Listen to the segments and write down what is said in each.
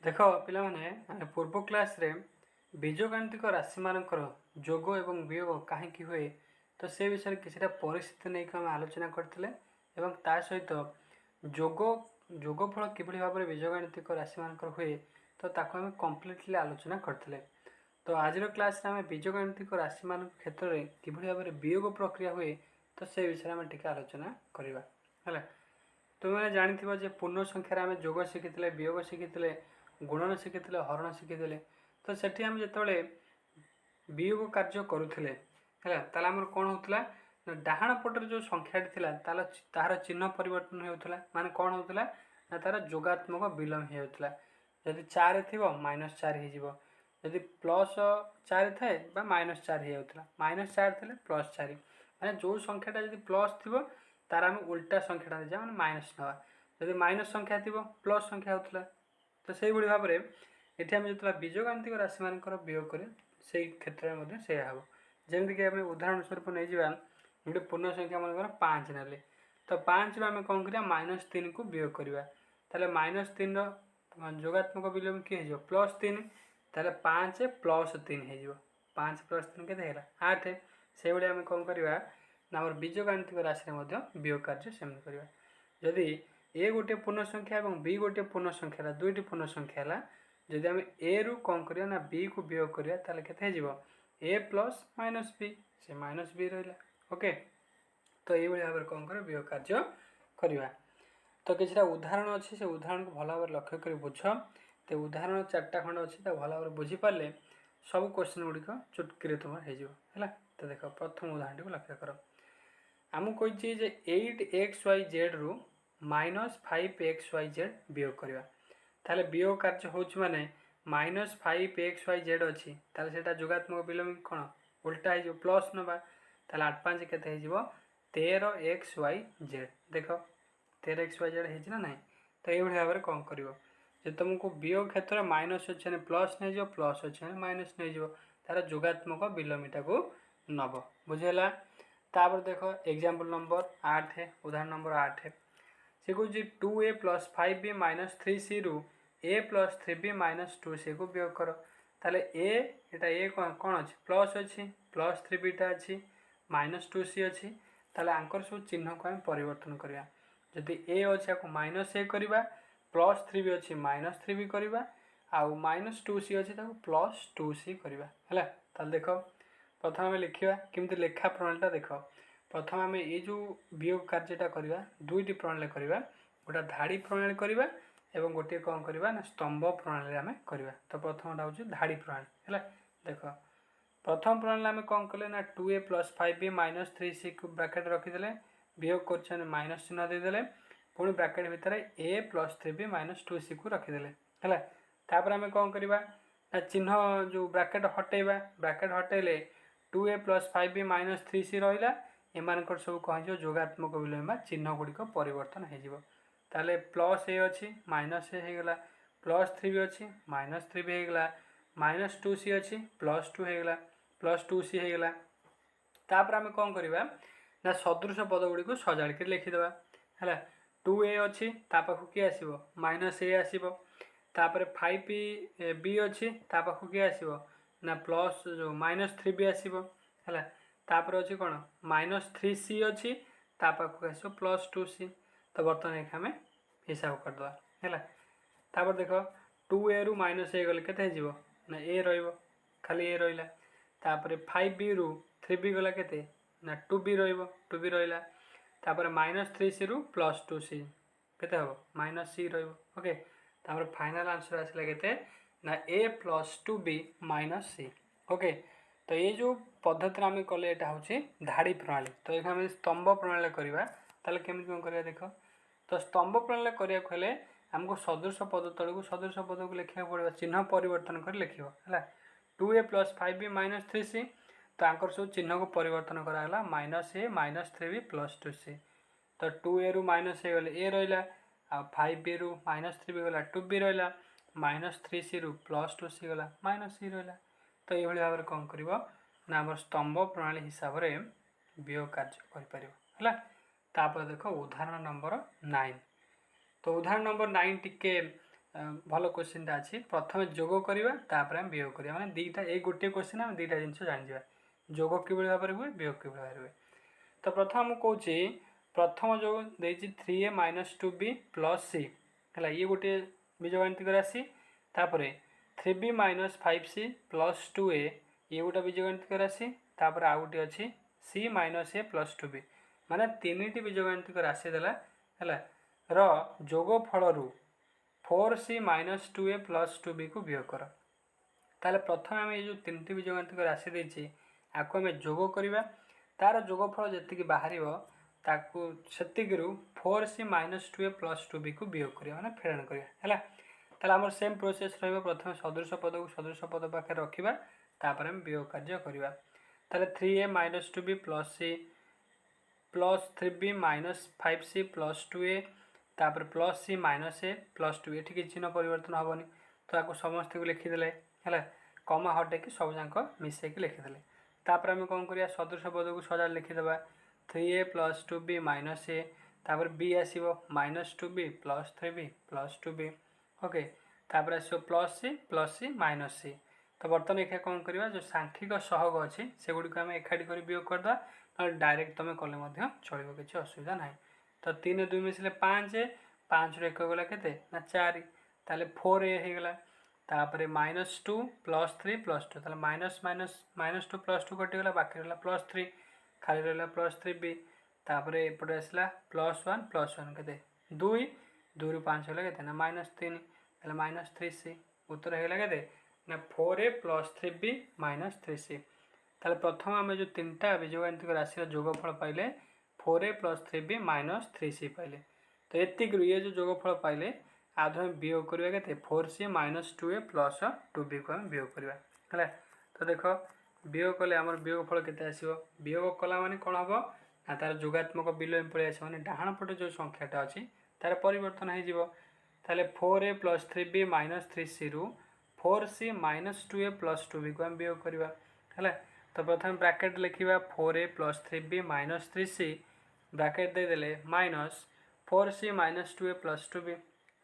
देख पे पूर्व क्लास रे बीजगणितिक राशि मानकर जोग एवं वियोग कहीं हुए तो से विषय किसी परिस्थिति नहीं आम आलोचना करते ता सहित जोग जोगफल किभली भाव में बीजगणितिक राशि मानकर हुए तो ताको आम कम्प्लीटली आलोचना करते। तो आज क्लास आम बीजगणितिक राशि मान क्षेत्र में किभली भाव में वियोग प्रक्रिया हुए तो से विषय में टिके आलोचना करवा है। तुम जानी जे पूर्ण संख्यार आम जोग शिखी वियोग शिखी गुणन शिखी हरण शिखी तो सेठी आम जो वियोग कार्य करुले है आमर कौन होता डाहाण पटर जो संख्याटी थी तार चिन्ह परिवर्तन होता माने कौन होता ना तार जोगात्मक विलोम होता। जदि 4 थी -4 हो जदि +4 थाए -4 होता -4 थे +4 माने जो संख्याटा जदि प्लस थी तार आम उल्टा संख्याटा जा मैंने माइनस ना जदि माइनस संख्या थी प्लस संख्या होता। तो से भाव में ये आम जो बीजगणितिक राशि मानकर वियोग करें से क्षेत्र में से हम जमीक आम उदाहरण स्वरूप नहीं जावा गोटे पूर्ण संख्या मन 5 ना तो 5 रू आम कौन करिया -3 को वियोग करवा ताले -3 जोगात्मक विलोम किए हो +3 ताले 5 + 3 हो 5 + 3 के 8 से भाई आम कौन करवा ना आम बीजगणितिक राशि वियोग कार्य सेमती करवा। जदि ए गोटे पूर्ण संख्या और बी गोटे पूर्ण संख्या दुईटी पूर्ण संख्या है जदि आम ए रु कौन करवा ना बी को वियोग करवा ताले केते हो ए प्लस माइनस बी से माइनस बी रहा। ओके तो ये भाव में कौन कर वियोग कार्य करवा। तो किसी उदाहरण अच्छी से उदाहरण को भल भाव लक्ष्य कर बुझ तो उदाहरण 4टा खंड अच्छी भल भाव में बुझीपारे सब क्वेश्चन गुड़िक चुटकी तुम है। तो देख प्रथम उदाहरण को लक्ष्य कर आमको कही 8xyz रु -5xyz वियोग करवा ताले वियोग कार्य हो माने -5xyz अच्छी ताले जोगात्मक विलोम कौन उल्टा हो प्लस नवा ताले 8 5 के 13xyz देख 13xyz है ना। तो ये भाव में कौन कर तुमको वियोग क्षेत्र में माइनस अच्छे प्लस नहीं जाओ प्लस अच्छे माइनस नहीं जाओ तार जोगात्मक विलोमीटा को नब बुझेगा। तापर देख एग्जाम्पल नंबर 8 है उदाहरण नंबर 8 है से कौन 2a + 5b - 3c रु a + 3b - 2c को वियोग कर ताले ए कौन अच्छी प्लस अच्छी +3bटा अच्छी -2c अच्छी ताले आंकर सब चिन्ह को आम परिवर्तन करवा जदि ए अच्छे आपको -a करवा +3b अच्छी -3b करवा आउ -2c अच्छी +2c करवा है। देख प्रथम आम लिखा किमती लेखा प्रणालीटा देख प्रथम आम ये जो वियोग कार्यटा करवा दुईटी प्रणाली करवा गोटे धाड़ी प्रणाली करवा एवं गोटे कौन करवा ना स्तंभ प्रणाली आम करवा। तो प्रथमटा हूँ धाड़ी प्रणाली है। देख प्रथम प्रणाली आम कौन कले ना 2a + 5b - 3c को ब्राकेट रखीदे वियोग कर माइनस चिन्ह देदेले पुणी ब्राकेट भितर a + 3b - 2c को रखीदे है। तापर आम कौन करवा ना चिन्ह जो bracket हटेवा bracket हटेले 2a + 5b - 3c रहा एमानकर सब कह जोगात्मक विलोम चिन्ह गुड़िक परिवर्तन हो ताले प्लस ए अच्छी माइनस ए होगला +3b अच्छी -3b होगला -2c अच्छी +2 होगला +2c होगला। तापर आम कौन करवा ना सदृश पद गुड़िक सजाड़ कर लिखिदेवा है 2a अच्छी पाखक किए आसो -a आसो तापर 5b अच्छी पाखक किए आसो ना प्लस जो -3b आसो है। तापर अच्छी कौन -3c अच्छी पाखक आस +2c तो बर्तमान एक आम हिसाब करदे है। तापर देख 2a रु -a गले के ना a खाली a रहा तापर 5b रु 3b गला के ना 2b 2b रहा तापर -3c रु +2c के हम -c ओके तापर फाइनल आंसर आसला के ना a + 2b - c। ओके तो ये जो पद्धति आम कले यहाँ हूँ धाड़ी प्रणाली। तो ये आम स्तंभ प्रणाली करवा ताले केमी कौन करवा देख तो स्तंभ प्रणाली करने आमको सदृश पद तलू सदृश पद को लिखा पड़ा चिन्ह परिवर्तन कर लिख है 2a + 5b - 3c तो आंकर सब चिन्ह को परिवर्तन कराला -a -3b +2c तो 2a रु -a गले a रहा आ 5b रु -3b गला 2b रहा -3c रु +2c गला -c रहा। तो ये भाव में कौन कर ना आम स्तंभ प्रणाली हिसाब से वियोग कार्य कर तापर देख उदाहरण नंबर 9। तो उदाहरण नंबर 9 टिके भल क्वेश्चन अच्छी प्रथम जोग करवा तापर आम वियोग करवा माने दीटा ये गोटे क्वेश्चन आम दुईटा जिन जाना जोग कि भाव में हुए वियोग कि भाव में हुए। तो प्रथम कौचे प्रथम जो देती 3a माइनस 2b प्लस सी है ये गोटे बीजगणितिक राशि तापर 3b minus 5c plus 2a ये गोटे बीजगणितिक राशि तापर आउ गोटे अच्छी c माइनस ए प्लस 2b माने तीन टी बीजगणितिक राशि देला है जोगफल 4c minus 2a plus 2b को वियोग कर ताले प्रथम आम ये जो तीन टी बीजगणितिक राशि देछि आपको आम जोग करवा तार जोगफल जी बाहर ताकू से 4c minus 2a plus 2b को वियोग करवा माने फेरण करवा है आम सेम प्रोसेस प्रथम सदृश पद को सदृश पद पाखे रखा तापर आम वियोग कार्य करवा ताले 3a minus 2b plus c plus 3b minus 5c plus 2a तापर प्लस c माइनस ए प्लस 2 ये चिन्ह परिवर्तन हेनी तो आपको समस्त को लिखिदे है कमा हटेकी सब जाक मिसेक लिखिदे तापर आम कौन करिया सदृश पद को सजा लिखिदेवा 3a प्लस 2b माइनस ए तापर b आसो minus 2b plus 3b plus 2b okay तापर आसो प्लस सी माइनस सी। तो बर्तमान एक कौन करवा जो सांख्यिक सहग अच्छी से गुड़िक आम एकाठी कर वियोग करदे ना डायरेक्ट तुम कले चलो किसी असुविधा ना। तो 3 2 मिसले 5 5 एक गला के 4 ताले 4a होगला तापर माइनस 2 प्लस 3 प्लस 2 ताले माइनस माइनस माइनस 2 प्लस 2 कटिगला बाकी रहा प्लस 3 खाली रहा प्लस 3b तापर एपटे आसला प्लस 1 के 2 2 रु 5 है के माइनस 3 ताले माइनस 3c उत्तर होगा के ना 4a plus 3b minus 3c ताले प्रथम आम जो 3टा बीजगणितिक राशि जोगफल पाइले 4a plus 3b minus 3c पाइले। तो ये जो जोगफल पाइले आधु हम वियोग करवा के 4c minus 2a plus 2b को आम वियोग करवा है। तो देख वियोग कले आम वियोगफल के आसो वियोग कला माने कौन हम ना तार जोगात्मक बिलोम पड़े आस मैंने डाण पटे जो संख्याटा अच्छी तार परिवर्तन हो 4a plus 3b minus 3c रु 4c minus 2a plus 2b को आम वियोग करवा है। तो प्रथम ब्रैकेट लिखा 4a plus 3b minus 3c bracket देदेले minus 4c minus 2a plus 2b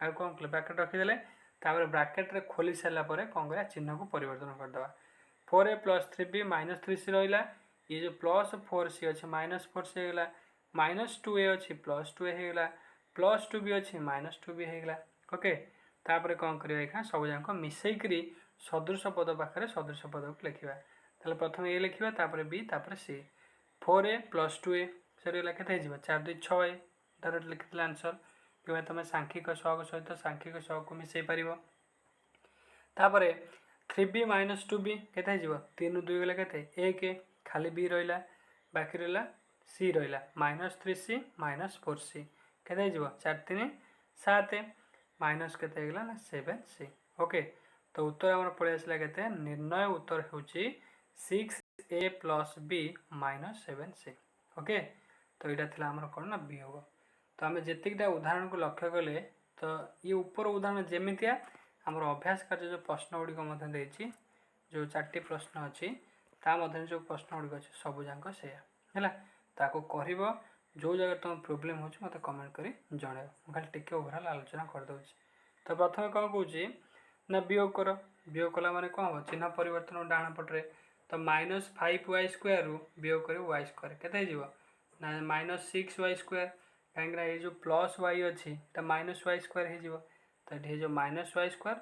आ कौन कले ब्रैकेट रखीदे तापर ब्रैकेट रे खोली सारापर कौन कर चिन्ह को परिवर्तन करदे 4a plus 3b minus 3c रहा ये जो प्लस 4c अच्छे माइनस 4c होगा माइनस 2a अच्छी प्लस 2a होगा प्लस 2b अच्छी माइनस 2b होगा ओके तापर कौन करवा सब जाक मिसेकरी सदृश पद पाखे सदृश पद को लिखा ताले प्रथम ए लिखा तापर b तापर c 4a प्लस 2a सरीगला के 4 2 6a डायरेक्ट लिखिले आंसर कि तुम सांख्यिक सहग सहित सांख्यिक सहग को मिसई पार तापर 3b माइनस 2b के 3 2 गला के 1 खाली b रहा बाकी रहा c रहा माइनस 3c माइनस 4c के 4 3 7 माइनस के 7c ओके। तो उत्तर आम पड़े आसला के निर्णय उत्तर हूँ 6a plus b minus 7c okay. तो यहाँ थी आमर कौन ना वियोग। तो आम जीटा उदाहरण को लक्ष्य कले तो ये ऊपर उदाहरण जमितिया आमर अभ्यास कार्य जो प्रश्न गुड़िक जो 4टी प्रश्न अच्छी जो प्रश्न गुड़िक अच्छे सब जाक से ताको कर जो जगह तुम प्रोब्लेम हो मत कमेंट कर जन खाली टिके ओभरऑल आलोचना करदे। तो प्रथम कौन कौन ना वियोग कर वियोग कला माने कौन हम चिन्ह परिवर्तन डाण पटे तो माइनस 5y स्क्वायर रु वियोग कर y स्क्वायर के ना माइनस 6y स्क्वायर कहीं ये जो प्लस y अच्छी माइनस y स्क्वायर हो तो ये जो माइनस y स्क्वायर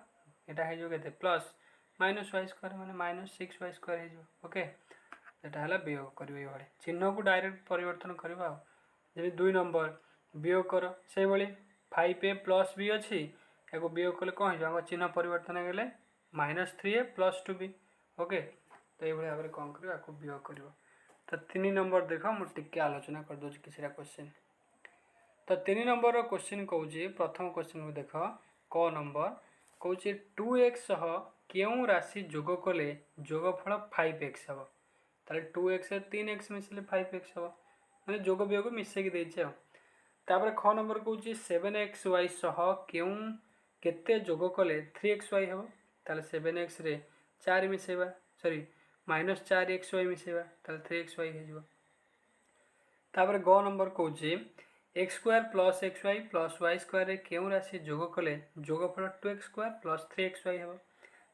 यहाँ हो प्लस माइनस y स्क्वायर माने माइनस 6y स्क्वायर हो ओके। यहाँ है वियोग कर चिन्ह को डायरेक्ट परिवर्तन करवा जब 2 नंबर वियोग कर से 5a प्लस b अच्छी या वियोग कले कौन हो चिन्ह परिवर्तन होगले minus 3a plus 2b okay. तो ये भाव में कौन कर वियोग कर। तो 3 नंबर देख मुझे आलोचना करदे किसी क्वेश्चन। तो 3 नंबर क्वेश्चन कौन प्रथम क्वेश्चन को देख क नंबर कौन 2x क्यों राशि जोग कले जोगफल 5x हम ताले 2x 3x मिसले 5x हम मैंने जोग वियोग मिसेक देचे। तापर ख नंबर कौन 7xy क्यों केते जोग कले 3xy हम ताले 7x रे 4 मिसेबा सॉरी माइनस 4xy मिसेबा ताले 3xy हो। तापर ग नंबर कौन x square plus x y plus y square क्यों राशि जोग कले जोगफल 2x स्क्वायर प्लस 3xy हे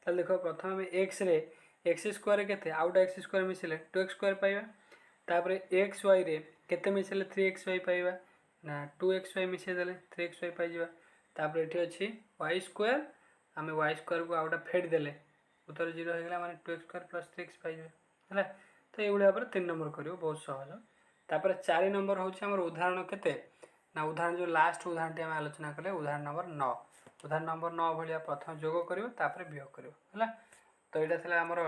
ताले देख प्रथम आम एक्स रे एक्स स्क्वायर के आउटा एक्स स्क्वायर मिसले 2x स्क्वायर पाइबा तापर एक्स वाई रे केते मिसले 3xy पाइबा ना 2xy मिसेदेले 3xy पाइबा तापर ये अच्छी वाई स्क्वायर आम वाई स्क्वायर को आउटा फेड देले उत्तर 0 हो गला माने 2x स्क्वायर प्लस 3x पाइबा है तो ये भाव 3 नंबर कर बहुत सहज तापर 4 नंबर हूँ आम उदाहरण केते ना उदाहरण जो लास्ट उदाहरण टी आम आलोचना कले उदाहरण नंबर 9 उदाहरण नंबर 9 भाया प्रथम जोग कर वियोग कर तो यहाँ था आमर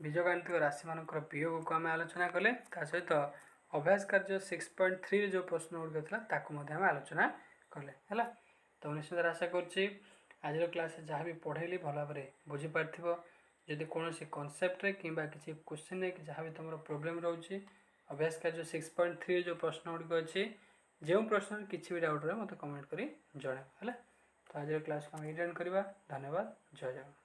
बीजगाणितिक राशि मानकर वियोग को आम आलोचना कले ता सहित अभ्यास कार्य 6.3 जो प्रश्न गुड़िक था आलोचना कले है तो निश्चित आशा करुच्ची आज क्लास जहाँ भी पढ़ेली भल भाव बुझीपार जदि कौन कनसेप्ट कि किसी क्वेश्चन जहाँ भी तुम प्रोब्लेम रोचे अभ्यास कार्य 6.3 जो प्रश्न गुड़िक अच्छी जो प्रश्न किसी भी डाउट रहे मत कमेंट करी जणाइब है तो आज क्लास को हम एंड करवा धन्यवाद जय जगन्नाथ।